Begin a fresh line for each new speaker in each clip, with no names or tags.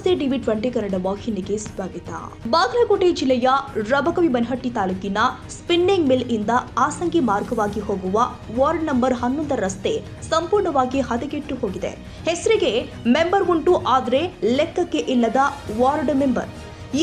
ನಮಸ್ತೆ ಟಿವಿ 20 ಕನ್ನಡ ವಾಹಿನಿಗೆ ಸ್ವಾಗತ. ಬಾಗಲಕೋಟೆ ಜಿಲ್ಲೆಯ ರಬಕವಿಬನಹಟ್ಟಿ ತಾಲೂಕಿನ ಸ್ಪಿನ್ನಿಂಗ್ ಮಿಲ್ ಇಂದ ಆಸಂಗಿ ಮಾರ್ಗವಾಗಿ ಹೋಗುವ ವಾರ್ಡ್ ನಂಬರ್ 11 ರಸ್ತೆ ಸಂಪೂರ್ಣವಾಗಿ ಹದಗೆಟ್ಟು ಹೋಗಿದೆ. ಹೆಸರಿಗೆ ಮೆಂಬರ್ ಉಂಟು, ಆದರೆ ಲೆಕ್ಕಕ್ಕೆ ಇಲ್ಲದ ವಾರ್ಡ್ ಮೆಂಬರ್.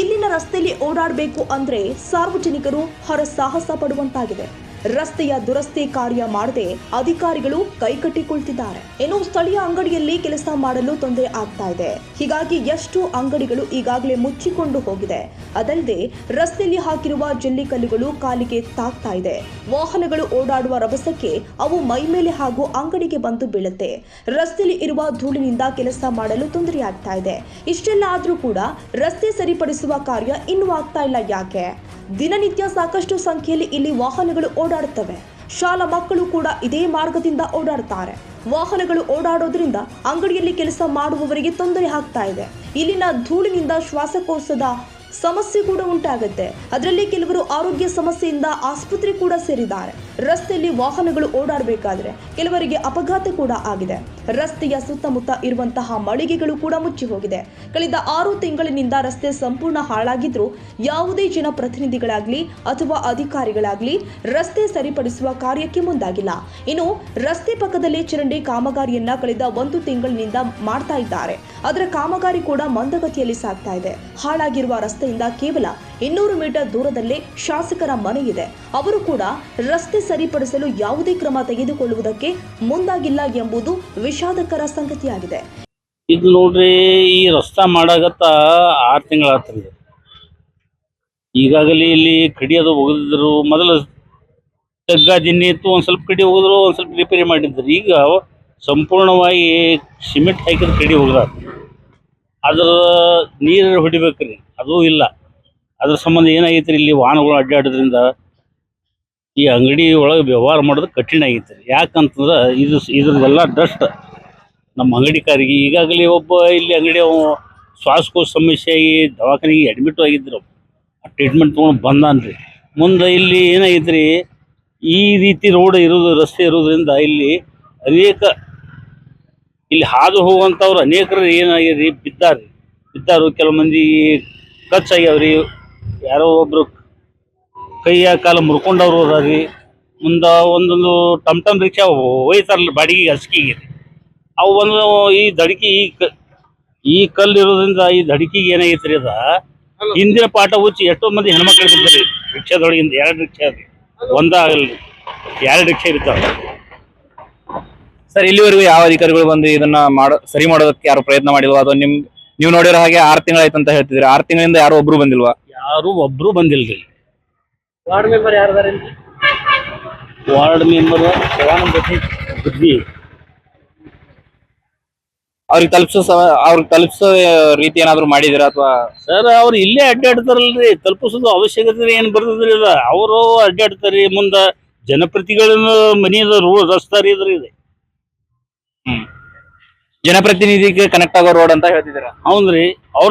ಇಲ್ಲಿನ ರಸ್ತೆಯಲ್ಲಿ ಓಡಾಡಬೇಕು ಅಂದ್ರೆ ಸಾರ್ವಜನಿಕರು ಹೊರಸಾಹಸ ಪಡುವಂತಾಗಿದೆ. ರಸ್ತೆಯ ದುರಸ್ತಿ ಕಾರ್ಯ ಮಾಡದೆ ಅಧಿಕಾರಿಗಳು ಕೈಕಟ್ಟಿಕೊಳ್ತಿದ್ದಾರೆ. ಇನ್ನು ಸ್ಥಳೀಯ ಅಂಗಡಿಯಲ್ಲಿ ಕೆಲಸ ಮಾಡಲು ತೊಂದರೆ ಆಗ್ತಾ ಇದೆ. ಹೀಗಾಗಿ ಎಷ್ಟು ಅಂಗಡಿಗಳು ಈಗಾಗಲೇ ಮುಚ್ಚಿಕೊಂಡು ಹೋಗಿದೆ. ಅದಲ್ಲದೆ ರಸ್ತೆಯಲ್ಲಿ ಹಾಕಿರುವ ಜಲ್ಲಿಕಲ್ಲುಗಳು ಕಾಲಿಗೆ ತಾಗ್ತಾ ಇದೆ. ವಾಹನಗಳು ಓಡಾಡುವ ರಭಸಕ್ಕೆ ಅವು ಮೈಮೇಲೆ ಹಾಗೂ ಅಂಗಡಿಗೆ ಬಂದು ಬೀಳುತ್ತೆ. ರಸ್ತೆಯಲ್ಲಿ ಇರುವ ಧೂಳಿನಿಂದ ಕೆಲಸ ಮಾಡಲು ತೊಂದರೆ ಆಗ್ತಾ ಇದೆ. ಇಷ್ಟೆಲ್ಲ ಆದ್ರೂ ಕೂಡ ರಸ್ತೆ ಸರಿಪಡಿಸುವ ಕಾರ್ಯ ಇನ್ನೂ ಆಗ್ತಾ ಇಲ್ಲ. ಯಾಕೆ? ದಿನನಿತ್ಯ ಸಾಕಷ್ಟು ಸಂಖ್ಯೆಯಲ್ಲಿ ಇಲ್ಲಿ ವಾಹನಗಳು ಓಡಾಡುತ್ತವೆ. ಶಾಲಾ ಮಕ್ಕಳು ಕೂಡ ಇದೇ ಮಾರ್ಗದಿಂದ ಓಡಾಡುತ್ತಾರೆ. ವಾಹನಗಳು ಓಡಾಡೋದ್ರಿಂದ ಅಂಗಡಿಯಲ್ಲಿ ಕೆಲಸ ಮಾಡುವವರಿಗೆ ತೊಂದರೆ ಆಗ್ತಾ ಇದೆ. ಇಲ್ಲಿನ ಧೂಳಿನಿಂದ ಶ್ವಾಸಕೋಶದ ಸಮಸ್ಯೆ ಕೂಡ ಉಂಟಾಗುತ್ತೆ. ಅದರಲ್ಲಿ ಕೆಲವರು ಆರೋಗ್ಯ ಸಮಸ್ಯೆಯಿಂದ ಆಸ್ಪತ್ರೆ ಕೂಡ ಸೇರಿದ್ದಾರೆ. ರಸ್ತೆಯಲ್ಲಿ ವಾಹನಗಳು ಓಡಾಡಬೇಕಾದ್ರೆ ಕೆಲವರಿಗೆ ಅಪಘಾತ ಕೂಡ ಆಗಿದೆ. ರಸ್ತೆಯ ಸುತ್ತಮುತ್ತ ಇರುವಂತಹ ಮಳಿಗೆಗಳು ಕೂಡ ಮುಚ್ಚಿ ಹೋಗಿದೆ. ಕಳೆದ 6 ತಿಂಗಳಿನಿಂದ ರಸ್ತೆ ಸಂಪೂರ್ಣ ಹಾಳಾಗಿದ್ರೂ ಯಾವುದೇ ಜನಪ್ರತಿನಿಧಿಗಳಾಗ್ಲಿ ಅಥವಾ ಅಧಿಕಾರಿಗಳಾಗ್ಲಿ ರಸ್ತೆ ಸರಿಪಡಿಸುವ ಕಾರ್ಯಕ್ಕೆ ಮುಂದಾಗಿಲ್ಲ. ಇನ್ನು ರಸ್ತೆ ಪಕ್ಕದಲ್ಲಿ ಚರಂಡಿ ಕಾಮಗಾರಿಯನ್ನ ಕಳೆದ 1 ತಿಂಗಳಿನಿಂದ ಮಾಡ್ತಾ ಇದ್ದಾರೆ. ಅದರ ಕಾಮಗಾರಿ ಕೂಡ ಮಂದಗತಿಯಲ್ಲಿ ಸಾಗ್ತಾ ಇದೆ. ಹಾಳಾಗಿರುವ ರಸ್ತೆಯಿಂದ ಕೇವಲ 200 ಮೀಟರ್ ದೂರದಲ್ಲೇ ಶಾಸಕರ ಮನೆ ಇದೆ. ಅವರು ಕೂಡ ರಸ್ತೆ ಸರಿಪಡಿಸಲು ಯಾವುದೇ ಕ್ರಮ ತೆಗೆದುಕೊಳ್ಳುವುದಕ್ಕೆ ಮುಂದಾಗಿಲ್ಲ ಎಂಬುದು ವಿಷಾದಕರ ಸಂಗತಿಯಾಗಿದೆ.
ಇದು ನೋಡ್ರಿ, ಈ ರಸ್ತಾ ಮಾಡಾಗತ್ತ 6 ತಿಂಗಳಾತ್ರಿ. ಈಗಾಗಲೇ ಇಲ್ಲಿ ಕಡಿ ಅದು ಹೋಗಿದ್ರು. ಮೊದಲು ತಗ್ಗ ದಿನ್ನಿ ಇತ್ತು, ಒಂದ್ ಸ್ವಲ್ಪ ಕಡಿ ಹೋಗಿದ್ರು, ಒಂದ್ ಸ್ವಲ್ಪ ರಿಪೇರಿ ಮಾಡಿದ್ರು. ಈಗ ಸಂಪೂರ್ಣವಾಗಿ ಸಿಮೆಂಟ್ ಹಾಕಿದ ಕಡಿ ಹೋಗ್ದಾರ. ಅದ್ರ ನೀರು ಹೊಡಿಬೇಕ್ರಿ, ಅದೂ ಇಲ್ಲ. ಅದ್ರ ಸಂಬಂಧ ಏನಾಗೈತ್ರಿ, ಇಲ್ಲಿ ವಾಹನಗಳು ಅಡ್ಡಾಡೋದ್ರಿಂದ ಈ ಅಂಗಡಿ ಒಳಗೆ ವ್ಯವಹಾರ ಮಾಡೋದು ಕಠಿಣ ಆಗೈತ್ರಿ. ಯಾಕಂತಂದ್ರೆ ಇದ್ರದ್ದೆಲ್ಲ ಡಸ್ಟ್ ನಮ್ಮ ಅಂಗಡಿಕಾರಿಗೆ. ಈಗಾಗಲೇ ಒಬ್ಬ ಇಲ್ಲಿ ಅಂಗಡಿ ಶ್ವಾಸಕೋಶ ಸಮಸ್ಯೆ ಆಗಿ ದವಾಖಾನೆಗೆ ಅಡ್ಮಿಟ್ ಆಗಿದ್ರು. ಟ್ರೀಟ್ಮೆಂಟ್ ತೊಗೊಂಡು ಬಂದಾನ್ರಿ. ಮುಂದೆ ಇಲ್ಲಿ ಏನಾಗೈತ್ರಿ, ಈ ರೀತಿ ರೋಡ್ ಇರೋದು, ರಸ್ತೆ ಇರೋದ್ರಿಂದ ಇಲ್ಲಿ ಅನೇಕ ಇಲ್ಲಿ ಹಾದು ಹೋಗುವಂಥವ್ರು ಅನೇಕರು ಏನಾಗ್ಯದ್ರಿ, ಬಿದ್ದಾರು. ಕೆಲವು ಮಂದಿ ಕಚ್ಚಾಗ್ಯಾವ್ರಿ. ಯಾರೋ ಒಬ್ರು ಕೈಯ ಕಾಲ ಮುರ್ಕೊಂಡವ್ರು ಅದಾರಿ. ಮುಂದೆ ಒಂದೊಂದು ಟಮ್ ರಿಕ್ಷಾ ಒಯ್ತಾರಲ್ಲ ಬಾಡಿಗೆ ಹಸ್ಕಿಗೆ, ಅವು ಒಂದು ಈ ದಡಿಕೆ ಈ ಕಲ್ಲು ಇರೋದ್ರಿಂದ ಈ ದಡಿಕೆಗೆ ಏನಾಗೈತ್ರಿ, ಅದ ಹಿಂದಿನ ಪಾಠ ಹುಚ್ಚಿ ಎಷ್ಟೋ ಮಂದಿ ಹೆಣ್ಮಕ್ಳು ಬಿದ್ದರಿ ರಿಕ್ಷಾದೊಳಗಿಂದ. 2 ರಿಕ್ಷಾ ರೀ, ಒಂದಾಗಲ್ರಿ, 2 ರಿಕ್ಷಾ ಇರ್ತಾವೆ.
ಸರ್, ಇಲ್ಲಿವರೆಗೂ ಯಾವ ಅಧಿಕಾರಿಗಳು ಬಂದು ಇದನ್ನ ಸರಿ ಮಾಡೋದಕ್ಕೆ ಯಾರು ಪ್ರಯತ್ನ ಮಾಡಿಲ್ವಾ? ಅಥವಾ ನೀವು ನೋಡಿರೋ ಹಾಗೆ 6 ತಿಂಗಳಾಯ್ತು ಅಂತ ಹೇಳ್ತಿದ್ರಿ. 6 ತಿಂಗಳಿಂದ ಯಾರು ಒಬ್ರು ಬಂದಿಲ್ವಾ?
ಯಾರು ಒಬ್ರು ಬಂದಿಲ್ರಿ. ವಾರ್ಡ್ ಮೆಂಬರ್ ಯಾರು? ವಾರ್ಡ್ ಮೆಂಬರ್ ಬುದ್ಧಿ
ಅವ್ರಿಗೆ ತಲುಪಿಸೋ ರೀತಿ ಏನಾದ್ರು ಮಾಡಿದಿರಾ? ಅಥವಾ
ಸರ್, ಅವ್ರು ಇಲ್ಲೇ ಅಡ್ಡಾಡ್ತಾರಲ್ರಿ, ತಲುಪಿಸೋದು ಅವಶ್ಯಕತೆ ಏನ್ ಬರ್ತದ್ರಿ? ಅದ ಅವರು ಅಡ್ಡಾಡ್ತಾರಿ. ಮುಂದ ಜನಪ್ರತಿಗಳನ್ನ ಮನೆಯದ ರಸ್ತಾರಿ ಇದ್ರಿ ಇದೆ.
ಜನಪ್ರತಿನಿಧಿಗೆ ಕನೆಕ್ಟ್ ಆಗೋ ರೋಡ್ ಅಂತ ಹೇಳ್ತಿದ್ದೀರಾ?
ಹೌದ್ರಿ, ಅವ್ರ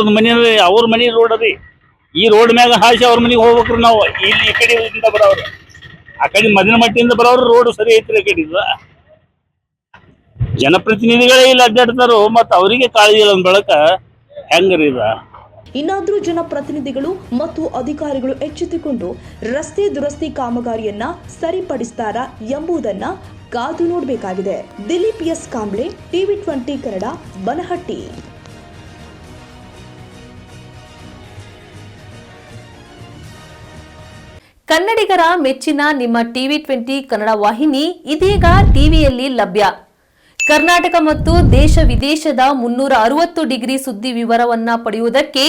ಮನೆ ರೋಡ್ ರೀ. ಈ ರೋಡ್ ಮ್ಯಾಗ ಹಾಸಿ ಅವ್ರ ಮನೆಗೆ ಹೋಗ್ಬೇಕ್ರಿ ನಾವು. ಇಲ್ಲಿ ಈ ಕಡೆಯಿಂದ ಬರೋರು, ಆ ಕಡೆ ಮದಿನ ಮಟ್ಟಿಯಿಂದ ಬರೋರು ರೋಡ್ ಸರಿ ಐತ್ರಿ. ಆ ಕಡೆ ಜನಪ್ರತಿನಿಧಿಗಳೇ ಇಲ್ಲಿ ಅಡ್ಡಾಡ್ತಾರೋ, ಮತ್ತ ಅವರಿಗೆ ಕಾಳಜಿ ಇಲ್ಲ ಬಳಕ ಹೆಂಗ್ರಿ ಇದ?
ಇನ್ನಾದ್ರೂ ಜನಪ್ರತಿನಿಧಿಗಳು ಮತ್ತು ಅಧಿಕಾರಿಗಳು ಎಚ್ಚೆತ್ತುಕೊಂಡು ರಸ್ತೆ ದುರಸ್ತಿ ಕಾಮಗಾರಿಯನ್ನ ಸರಿಪಡಿಸ್ತಾರಾ ಎಂಬುದನ್ನ ಕಾದು ನೋಡಬೇಕಾಗಿದೆ. Dilip S Kamble, TV 20 Kannada, Banahatti.
ಕನ್ನಡಿಗರ ಮೆಚ್ಚಿನ ನಿಮ್ಮ ಟಿವಿ 20 ಕನ್ನಡ ವಾಹಿನಿ ಇದೀಗ ಟಿವಿಯಲ್ಲಿ ಲಭ್ಯ. ಕರ್ನಾಟಕ ಮತ್ತು ದೇಶ ವಿದೇಶದ 360 ಡಿಗ್ರಿ ಸುದ್ದಿ ವಿವರವನ್ನ ಪಡೆಯುವುದಕ್ಕೆ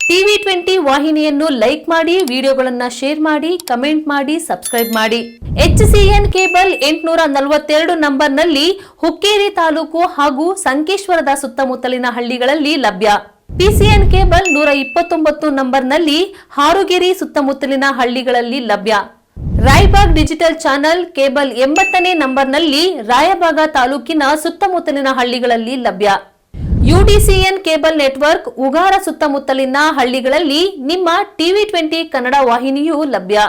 ಟಿವಿ 20 ವಾಹಿನಿಯನ್ನು ಲೈಕ್ ಮಾಡಿ, ವಿಡಿಯೋಗಳನ್ನ ಶೇರ್ ಮಾಡಿ, ಕಮೆಂಟ್ ಮಾಡಿ, ಸಬ್ಸ್ಕ್ರೈಬ್ ಮಾಡಿ. HCN ಕೇಬಲ್ 842 ನಂಬರ್ನಲ್ಲಿ ಹುಕ್ಕೇರಿ ತಾಲೂಕು ಹಾಗೂ ಸಂಕೇಶ್ವರದ ಸುತ್ತಮುತ್ತಲಿನ ಹಳ್ಳಿಗಳಲ್ಲಿ ಲಭ್ಯ. PCN ಕೇಬಲ್ 129 ನಂಬರ್ನಲ್ಲಿ ಹಾರುಗೆರೆ ಸುತ್ತಮುತ್ತಲಿನ ಹಳ್ಳಿಗಳಲ್ಲಿ ಲಭ್ಯ. ರಾಯಬಾಗ್ ಡಿಜಿಟಲ್ ಚಾನೆಲ್ ಕೇಬಲ್ 80ನೇ ನಂಬರ್ನಲ್ಲಿ ರಾಯಬಾಗ ತಾಲೂಕಿನ ಸುತ್ತಮುತ್ತಲಿನ ಹಳ್ಳಿಗಳಲ್ಲಿ ಲಭ್ಯ. UDCN ಕೇಬಲ್ ನೆಟ್ವರ್ಕ್ ಉಗಾರ ಸುತ್ತಮುತ್ತಲಿನ ಹಳ್ಳಿಗಳಲ್ಲಿ ನಿಮ್ಮ ಟಿವಿ 20 ಕನ್ನಡ ವಾಹಿನಿಯೂ ಲಭ್ಯ.